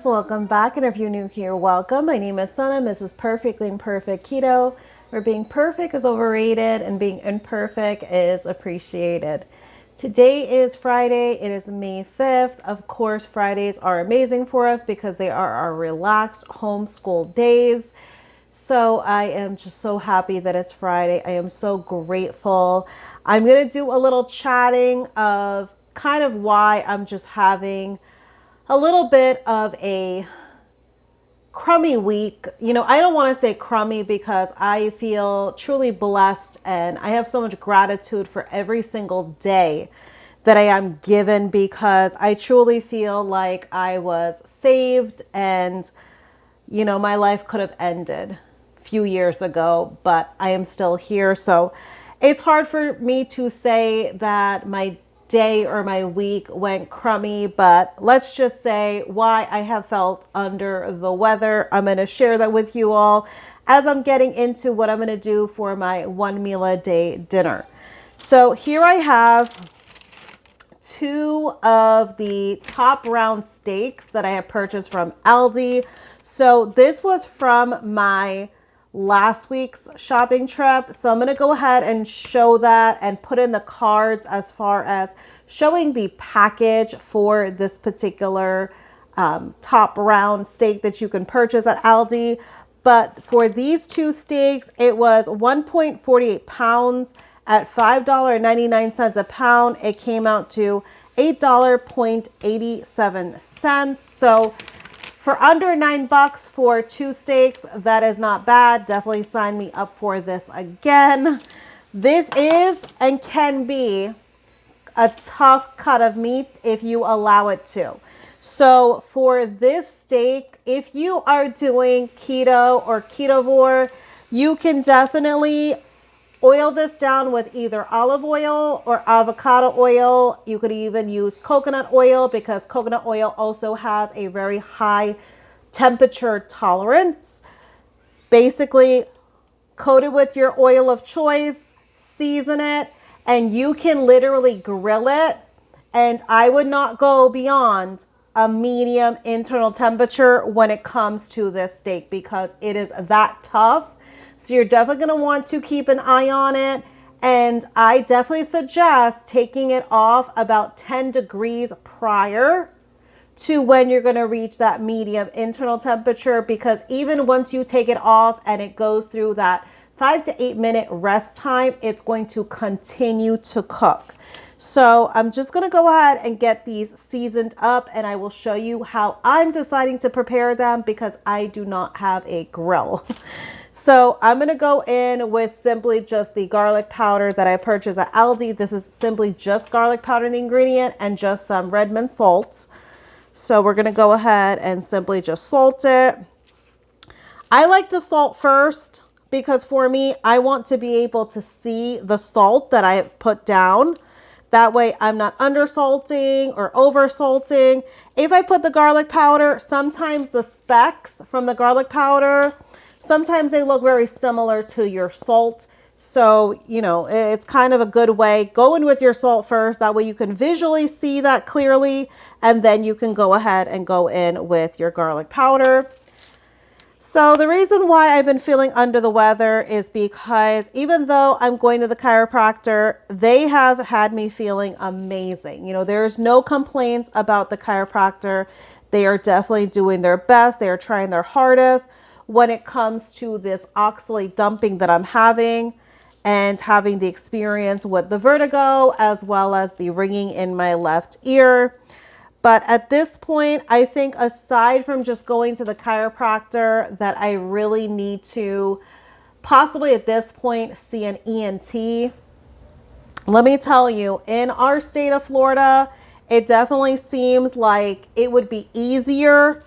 welcome back. And if you're new here, welcome. My name is Sana, mrs.perfectly.imperfect.keto, where being perfect is overrated and being imperfect is appreciated. Today is Friday. It is May 5th. Of course, Fridays are amazing for us because they are our relaxed homeschool days. So I am just so happy that it's Friday. I am so grateful. I'm going to do a little chatting of kind of why I'm just having a little bit of a crummy week. You know, I don't want to say crummy because I feel truly blessed and I have so much gratitude for every single day that I am given because I truly feel like I was saved and, you know, my life could have ended a few years ago, but I am still here. So it's hard for me to say that my day or my week went crummy, but let's just say why I have felt under the weather. I'm going to share that with you all as I'm getting into what I'm going to do for my 1 meal a day dinner. So here I have 2 of the top round steaks that I have purchased from Aldi. So this was from my last week's shopping trip. So I'm going to go ahead and show that and put in the cards as far as showing the package for this particular top round steak that you can purchase at Aldi. But for these 2 steaks, it was 1.48 pounds at $5.99 a pound. It came out to $8.87. So for under $9 for 2 steaks, that is not bad. Definitely sign me up for this again. This is and can be a tough cut of meat if you allow it to. So for this steak, if you are doing keto or ketovore, you can definitely oil this down with either olive oil or avocado oil. You could even use coconut oil because coconut oil also has a very high temperature tolerance. Basically, coat it with your oil of choice, season it, and you can literally grill it. And I would not go beyond a medium internal temperature when it comes to this steak because it is that tough. So you're definitely going to want to keep an eye on it. And I definitely suggest taking it off about 10 degrees prior to when you're going to reach that medium internal temperature, because even once you take it off and it goes through that 5 to 8 minute rest time, it's going to continue to cook. So I'm just going to go ahead and get these seasoned up and I will show you how I'm deciding to prepare them because I do not have a grill. So I'm going to go in with simply just the garlic powder that I purchased at Aldi. This is simply just garlic powder in the ingredient and just some Redmond salt. So we're going to go ahead and simply just salt it. I like to salt first because for me, I want to be able to see the salt that I put down. That way I'm not under salting or over salting. If I put the garlic powder, sometimes the specks from the garlic powder, sometimes they look very similar to your salt. So, you know, it's kind of a good way. Go in with your salt first. That way you can visually see that clearly. And then you can go ahead and go in with your garlic powder. So the reason why I've been feeling under the weather is because even though I'm going to the chiropractor, they have had me feeling amazing. You know, there's no complaints about the chiropractor. They are definitely doing their best. They are trying their hardest when it comes to this oxalate dumping that I'm having and having the experience with the vertigo as well as the ringing in my left ear. But at this point, I think aside from just going to the chiropractor, that I really need to possibly at this point see an ENT. Let me tell you, in our state of Florida, it definitely seems like it would be easier,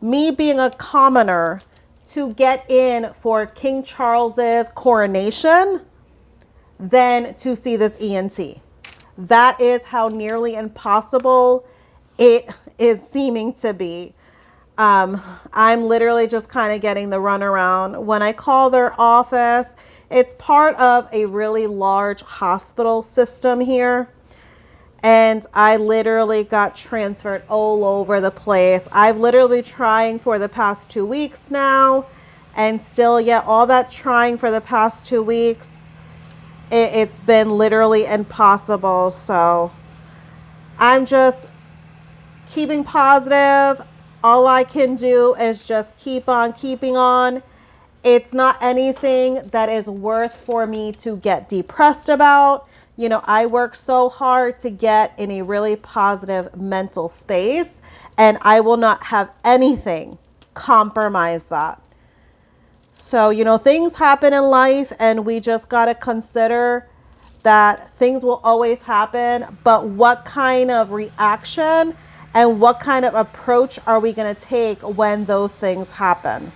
me being a commoner, to get in for King Charles's coronation than to see this ENT. That is how nearly impossible it is seeming to be. I'm literally just kind of getting the runaround. When I call their office, it's part of a really large hospital system here. and I literally got transferred all over the place. I've literally been trying for the past 2 weeks now, and still, yeah, all that trying for the past 2 weeks, it's been literally impossible. So I'm just keeping positive. All I can do is just keep on keeping on. It's not anything that is worth for me to get depressed about. You know, I work so hard to get in a really positive mental space, and I will not have anything compromise that. So, you know, things happen in life, and we just got to consider that things will always happen, but what kind of reaction and what kind of approach are we going to take when those things happen?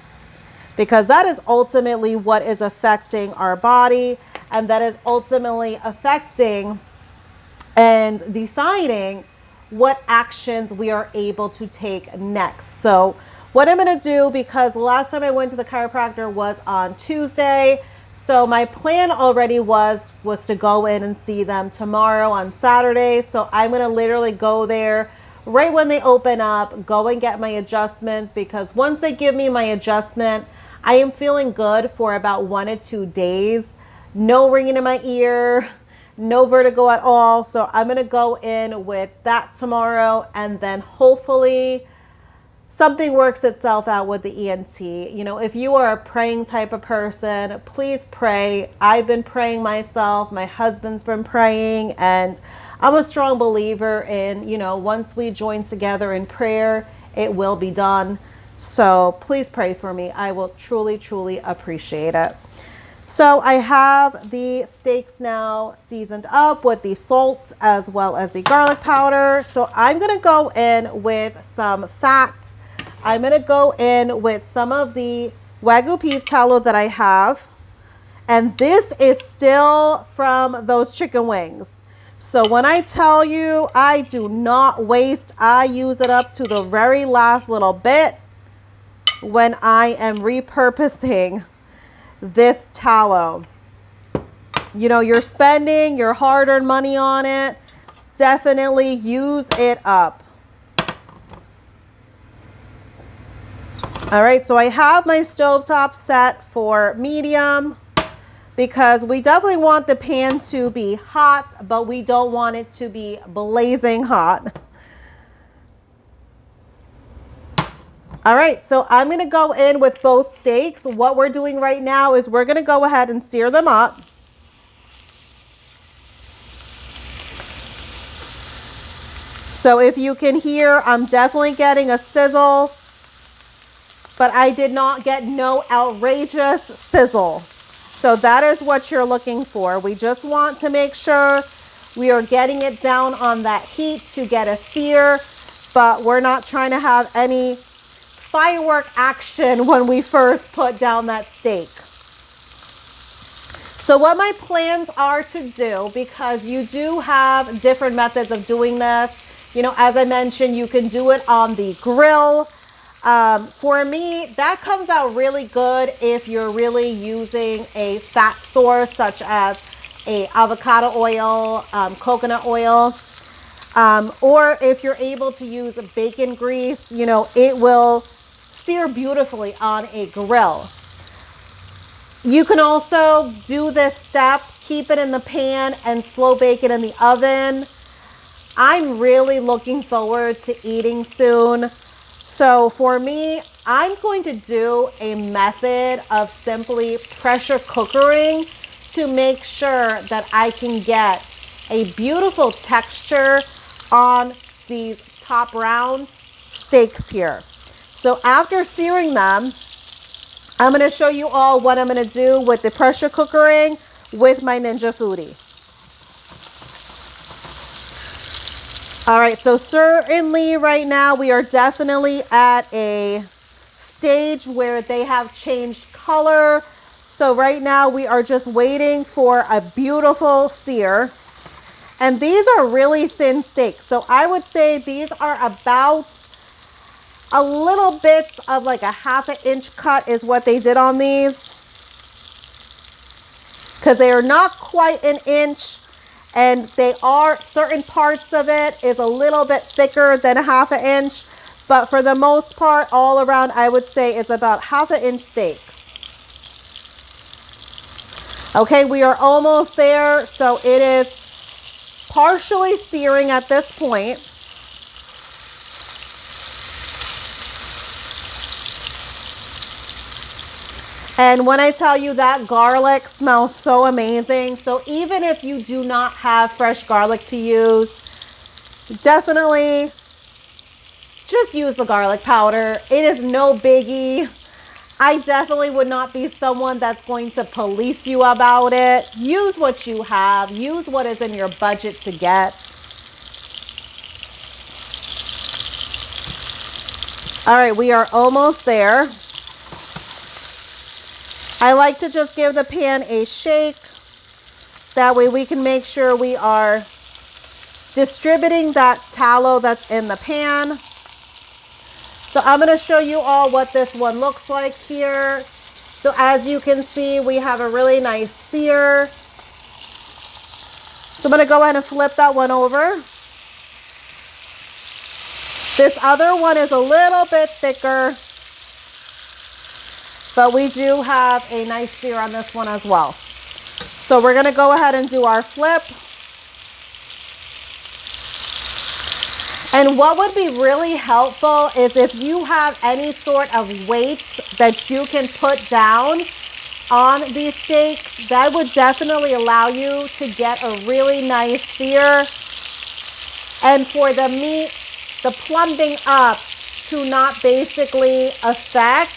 Because that is ultimately what is affecting our body, and that is ultimately affecting and deciding what actions we are able to take next. So what I'm going to do, because last time I went to the chiropractor was on Tuesday, so my plan already was to go in and see them tomorrow on Saturday. So I'm going to literally go there right when they open up, go and get my adjustments, because once they give me my adjustment, I am feeling good for about 1 to 2 days. No ringing in my ear, no vertigo at all. So I'm going to go in with that tomorrow, and then hopefully something works itself out with the ENT. You know, if you are a praying type of person, please pray. I've been praying myself. My husband's been praying, and I'm a strong believer in, you know, once we join together in prayer, it will be done. So please pray for me. I will truly, truly appreciate it. So I have the steaks now seasoned up with the salt as well as the garlic powder. So I'm going to go in with some fat. I'm going to go in with some of the Wagyu beef tallow that I have. And this is still from those chicken wings. So when I tell you I do not waste, I use it up to the very last little bit when I am repurposing this tallow. You know, you're spending your hard-earned money on it. Definitely use it up. All right, so I have my stovetop set for medium, because we definitely want the pan to be hot, but we don't want it to be blazing hot. All right, so I'm going to go in with both steaks. What we're doing right now is we're going to go ahead and sear them up. So if you can hear, I'm definitely getting a sizzle, but I did not get no outrageous sizzle. So that is what you're looking for. We just want to make sure we are getting it down on that heat to get a sear, but we're not trying to have any firework action when we first put down that steak. So what my plans are to do, because you do have different methods of doing this. You know, as I mentioned, you can do it on the grill. For me, that comes out really good if you're really using a fat source such as a avocado oil, coconut oil, or if you're able to use bacon grease, you know, it will sear beautifully on a grill. You can also do this step, keep it in the pan and slow bake it in the oven. I'm really looking forward to eating soon. So for me, I'm going to do a method of simply pressure cookering to make sure that I can get a beautiful texture on these top round steaks here. So after searing them, I'm going to show you all what I'm going to do with the pressure cookering with my Ninja Foodi. All right, so certainly right now we are definitely at a stage where they have changed color. So right now we are just waiting for a beautiful sear. And these are really thin steaks. So I would say these are about a little bit of like a 1/2 inch cut is what they did on these, because they are not quite an inch. And they are, certain parts of it is a little bit thicker than a 1/2 inch. But for the most part, all around, I would say it's about 1/2 inch steaks. Okay, we are almost there. So it is partially searing at this point. And when I tell you that garlic smells so amazing, so even if you do not have fresh garlic to use, definitely just use the garlic powder. It is no biggie. I definitely would not be someone that's going to police you about it. Use what you have. Use what is in your budget to get. All right, we are almost there. I like to just give the pan a shake. That way we can make sure we are distributing that tallow that's in the pan. So I'm going to show you all what this one looks like here. So as you can see, we have a really nice sear. So I'm going to go ahead and flip that one over. This other one is a little bit thicker, but we do have a nice sear on this one as well. So we're going to go ahead and do our flip. And what would be really helpful is if you have any sort of weight that you can put down on these steaks, that would definitely allow you to get a really nice sear. And for the meat, the plumbing up to not basically affect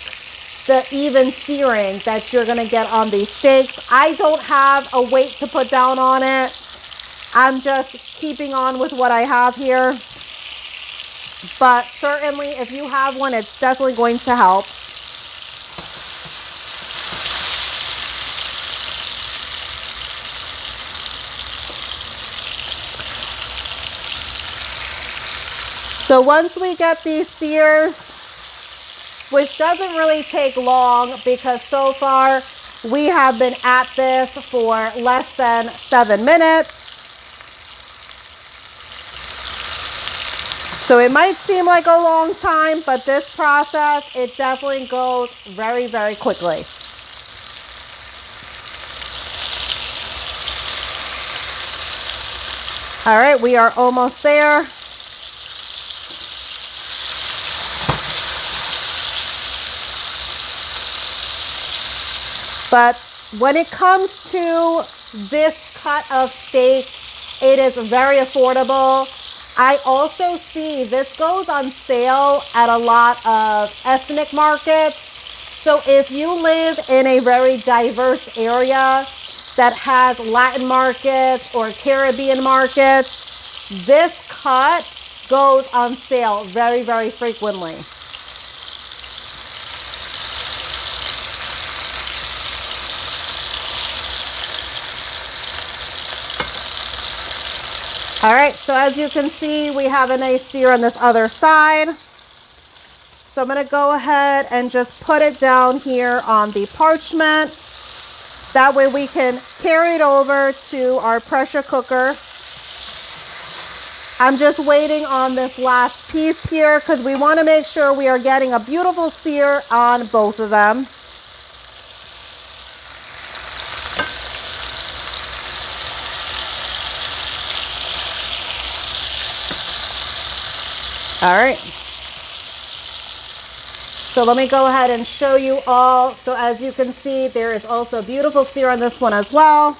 the even searing that you're going to get on these steaks. I don't have a weight to put down on it. I'm just keeping on with what I have here. But certainly if you have one, it's definitely going to help. So once we get these sears, which doesn't really take long because so far we have been at this for less than 7 minutes. So it might seem like a long time, but this process, it definitely goes very, very quickly. All right, we are almost there. But when it comes to this cut of steak, it is very affordable. I also see this goes on sale at a lot of ethnic markets. So if you live in a very diverse area that has Latin markets or Caribbean markets, this cut goes on sale very, very frequently. All right, so as you can see, we have a nice sear on this other side. So I'm gonna go ahead and just put it down here on the parchment. That way we can carry it over to our pressure cooker. I'm just waiting on this last piece here because we wanna make sure we are getting a beautiful sear on both of them. All right, so let me go ahead and show you all. So as you can see, there is also a beautiful sear on this one as well.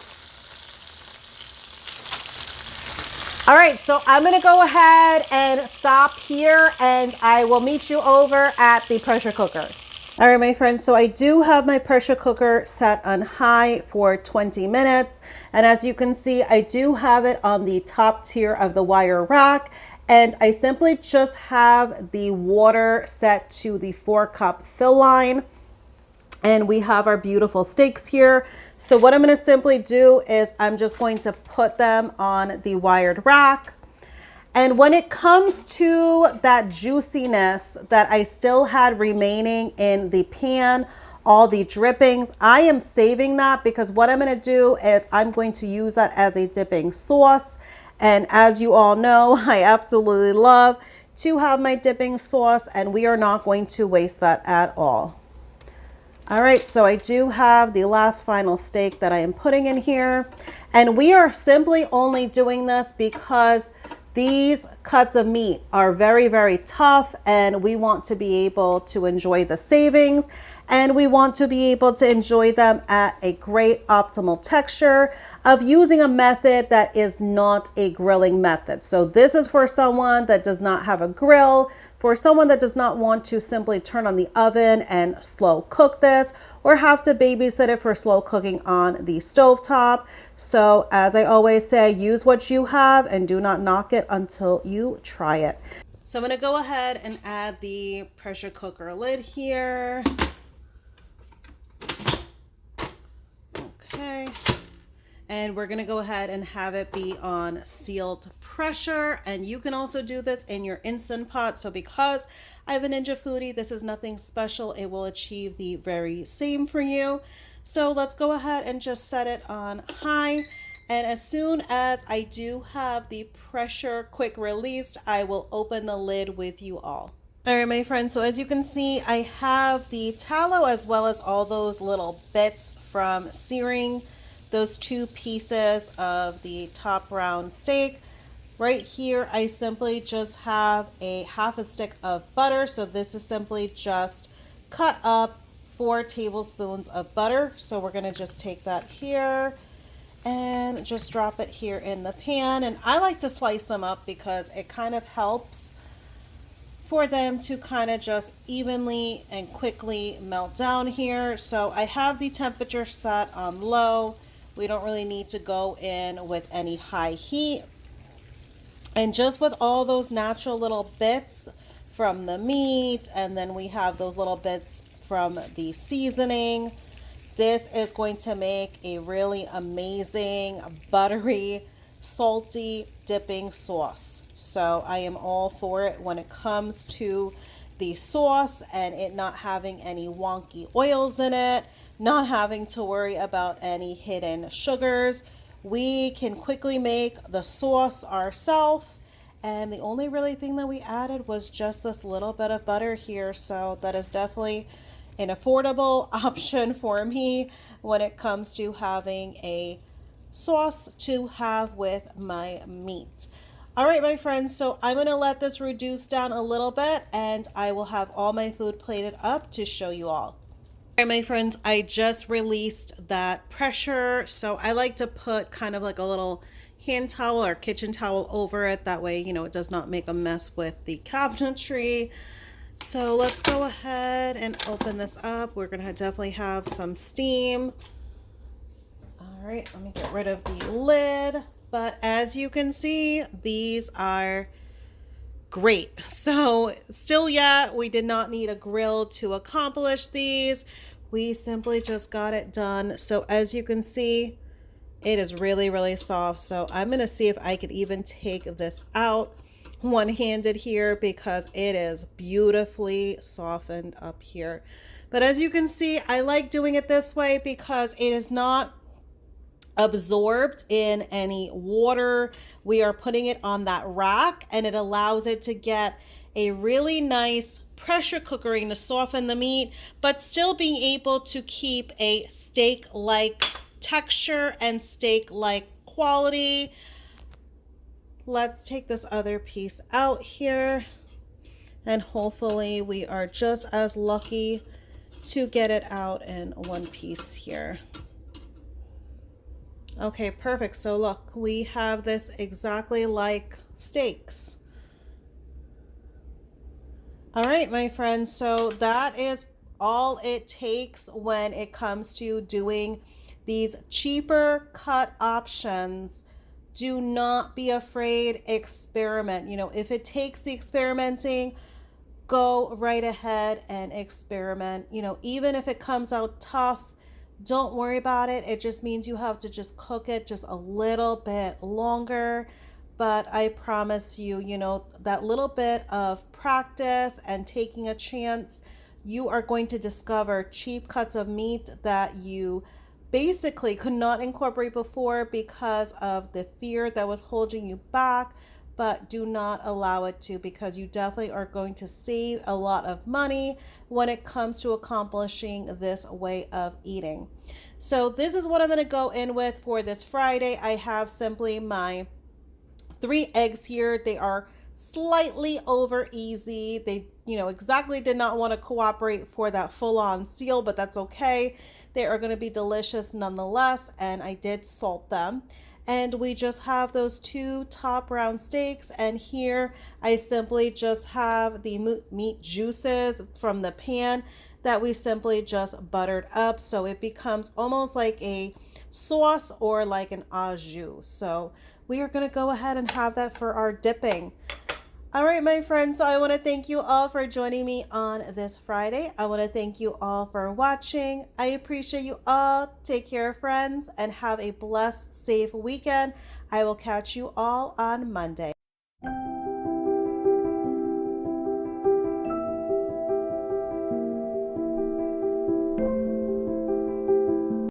All right, so I'm gonna go ahead and stop here and I will meet you over at the pressure cooker. All right, my friends, so I do have my pressure cooker set on high for 20 minutes. And as you can see, I do have it on the top tier of the wire rack. And I simply just have the water set to the 4-cup fill line. And we have our beautiful steaks here. So what I'm going to simply do is I'm just going to put them on the wired rack. And when it comes to that juiciness that I still had remaining in the pan, all the drippings. I am saving that because what I'm going to do is I'm going to use that as a dipping sauce. And as you all know, I absolutely love to have my dipping sauce, and we are not going to waste that at all. All right, so I do have the last final steak that I am putting in here, and we are simply only doing this because these cuts of meat are very, very tough, and we want to be able to enjoy the savings, and we want to be able to enjoy them at a great optimal texture of using a method that is not a grilling method. So this is for someone that does not have a grill, for someone that does not want to simply turn on the oven and slow cook this, or have to babysit it for slow cooking on the stovetop. So as I always say, use what you have and do not knock it until you try it. So I'm going to go ahead and add the pressure cooker lid here. Okay. And we're going to go ahead and have it be on sealed pressure. And you can also do this in your Instant Pot. So because I have a Ninja Foodi, this is nothing special. It will achieve the very same for you. So let's go ahead and just set it on high. And as soon as I do have the pressure quick released, I will open the lid with you all. All right, my friends, so as you can see, I have the tallow as well as all those little bits from searing those 2 pieces of the top round steak. Right here, I simply just have a half a stick of butter. So this is simply just cut up 4 tablespoons of butter. So we're gonna just take that here and just drop it here in the pan. And I like to slice them up because it kind of helps for them to kind of just evenly and quickly melt down here. So I have the temperature set on low. We don't really need to go in with any high heat. And just with all those natural little bits from the meat, and then we have those little bits from the seasoning, this is going to make a really amazing, buttery, salty dipping sauce. So I am all for it when it comes to the sauce and it not having any wonky oils in it, not having to worry about any hidden sugars. We can quickly make the sauce ourselves, and the only really thing that we added was just this little bit of butter here. So that is definitely an affordable option for me when it comes to having a sauce to have with my meat. All right, my friends, so I'm gonna let this reduce down a little bit and I will have all my food plated up to show you all. All right, my friends, I just released that pressure. So I like to put kind of like a little hand towel or kitchen towel over it. That way, you know, it does not make a mess with the cabinetry. So let's go ahead and open this up. We're gonna definitely have some steam. All right, let me get rid of the lid. But as you can see, these are great. So still yet, we did not need a grill to accomplish these. We simply just got it done. So as you can see, it is really, really soft. So I'm gonna see if I could even take this out one-handed here because it is beautifully softened up here. But as you can see, I like doing it this way because it is not absorbed in any water. We are putting it on that rack and it allows it to get a really nice pressure cooking to soften the meat, but still being able to keep a steak-like texture and steak-like quality. Let's take this other piece out here and hopefully we are just as lucky to get it out in one piece here. Okay, perfect. So look, we have this exactly like steaks. All right, my friends, so that is all it takes when it comes to doing these cheaper cut options. Do not be afraid, experiment. You know, if it takes the experimenting, go right ahead and experiment. You know, even if it comes out tough, don't worry about it. It just means you have to just cook it just a little bit longer. But I promise you, you know, that little bit of practice and taking a chance you are going to discover cheap cuts of meat that you basically could not incorporate before because of the fear that was holding you back. But do not allow it to, because you definitely are going to save a lot of money when it comes to accomplishing this way of eating. So this is what I'm going to go in with for this Friday. I have simply my 3 eggs here. They are slightly over easy. They, exactly did not want to cooperate for that full-on seal, but that's okay. They are going to be delicious nonetheless, and I did salt them. And we just have those 2 top round steaks, and here I simply just have the meat juices from the pan that we simply just buttered up, so it becomes almost like a sauce or like an au jus. So we are going to go ahead and have that for our dipping. All right, my friends, so I want to thank you all for joining me on this Friday. I want to thank you all for watching. I appreciate you all. Take care, friends, and have a blessed, safe weekend. I will catch you all on Monday.